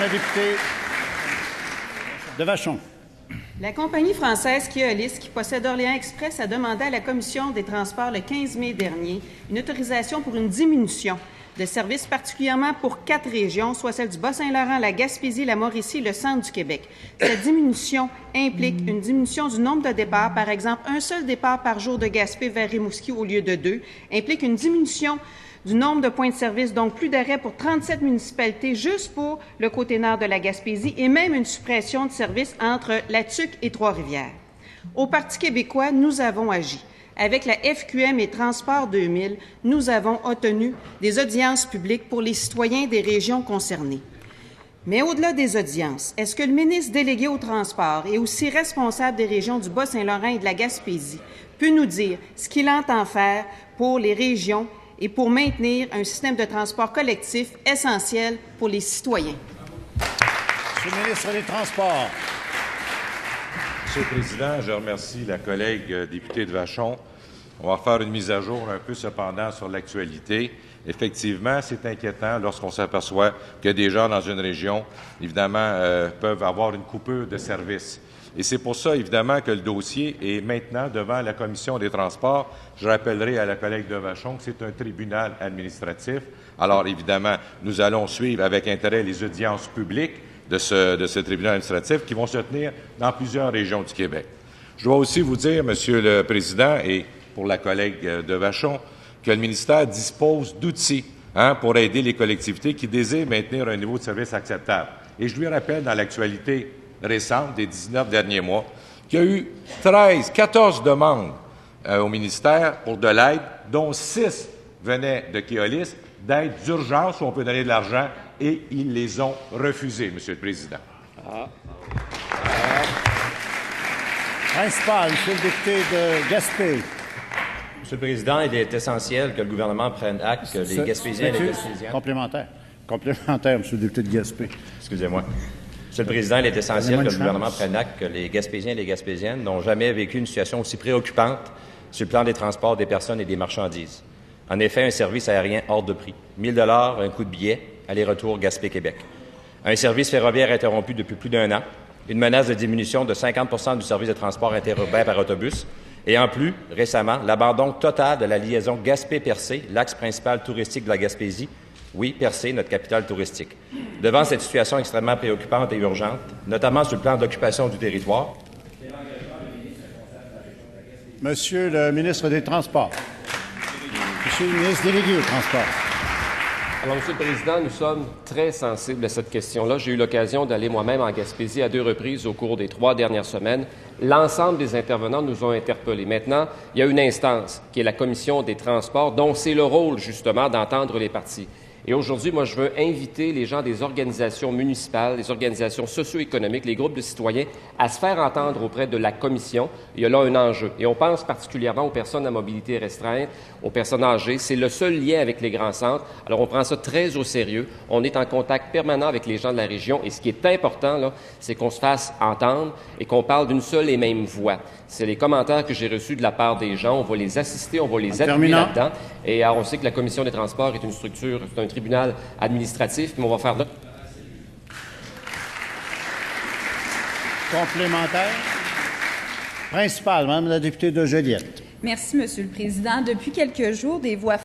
La députée de Vachon. La compagnie française Keolis, qui possède Orléans Express, a demandé à la Commission des Transports le 15 mai dernier une autorisation pour une diminution de services, particulièrement pour 4 régions, soit celle du Bas-Saint-Laurent, la Gaspésie, la Mauricie et le centre du Québec. Cette diminution implique une diminution du nombre de départs. Par exemple, un seul départ par jour de Gaspé vers Rimouski au lieu de 2 implique une diminution du nombre de points de service, donc plus d'arrêts pour 37 municipalités juste pour le côté nord de la Gaspésie et même une suppression de services entre La Tuque et Trois-Rivières. Au Parti québécois, nous avons agi. Avec la FQM et Transport 2000, nous avons obtenu des audiences publiques pour les citoyens des régions concernées. Mais au-delà des audiences, est-ce que le ministre délégué au transport et aussi responsable des régions du Bas-Saint-Laurent et de la Gaspésie peut nous dire ce qu'il entend faire pour les régions et pour maintenir un système de transport collectif essentiel pour les citoyens? Monsieur le ministre des Transports. Monsieur le Président, je remercie la collègue députée de Vachon. On va faire une mise à jour un peu cependant sur l'actualité. Effectivement, c'est inquiétant lorsqu'on s'aperçoit que des gens dans une région, évidemment, peuvent avoir une coupure de service. Et c'est pour ça, évidemment, que le dossier est maintenant devant la Commission des Transports. Je rappellerai à la collègue de Vachon que c'est un tribunal administratif. Alors, évidemment, nous allons suivre avec intérêt les audiences publiques de ce tribunal administratif qui vont se tenir dans plusieurs régions du Québec. Je dois aussi vous dire, Monsieur le Président, et pour la collègue de Vachon, que le ministère dispose d'outils pour aider les collectivités qui désirent maintenir un niveau de service acceptable. Et je lui rappelle dans l'actualité récente des 19 derniers mois qu'il y a eu 14 demandes au ministère pour de l'aide, dont 6 venaient de Keolis, d'aide d'urgence où on peut donner de l'argent, et ils les ont refusées, Monsieur le Président. Principal, Monsieur le député de Gaspé. Monsieur le Président, il est essentiel que le gouvernement prenne acte que les Gaspésiens et les Gaspésiennes... Complémentaire. Complémentaire, Monsieur le député de Gaspé. Excusez-moi. Monsieur le Président, il est essentiel que le gouvernement prenne acte que les Gaspésiens et les Gaspésiennes n'ont jamais vécu une situation aussi préoccupante sur le plan des transports des personnes et des marchandises. En effet, un service aérien hors de prix, 1 000 $ un coût de billet, aller-retour Gaspé-Québec. Un service ferroviaire interrompu depuis plus d'1 an, une menace de diminution de 50 % du service de transport interurbain par autobus, et en plus, récemment, l'abandon total de la liaison Gaspé-Percé, l'axe principal touristique de la Gaspésie. Oui, Percé, notre capitale touristique. Devant cette situation extrêmement préoccupante et urgente, notamment sur le plan d'occupation du territoire. Monsieur le ministre des Transports. Monsieur le ministre délégué aux Transports. Alors, Monsieur le Président, nous sommes très sensibles à cette question-là. J'ai eu l'occasion d'aller moi-même en Gaspésie à 2 reprises au cours des 3 dernières semaines. L'ensemble des intervenants nous ont interpellés. Maintenant, il y a une instance qui est la Commission des Transports, dont c'est le rôle, justement, d'entendre les parties. Et aujourd'hui, moi, je veux inviter les gens des organisations municipales, des organisations socio-économiques, les groupes de citoyens à se faire entendre auprès de la Commission. Il y a là un enjeu. Et on pense particulièrement aux personnes à mobilité restreinte, aux personnes âgées. C'est le seul lien avec les grands centres. Alors, on prend ça très au sérieux. On est en contact permanent avec les gens de la région. Et ce qui est important, là, c'est qu'on se fasse entendre et qu'on parle d'une seule et même voix. C'est les commentaires que j'ai reçus de la part des gens. On va les assister, on va les appuyer là-dedans. Et on sait que la Commission des transports est une structure, c'est un tribunal administratif, mais on va faire d'autres. Complémentaire. Principal, Madame la députée de Joliette. Merci, Monsieur le Président. Depuis quelques jours, des voix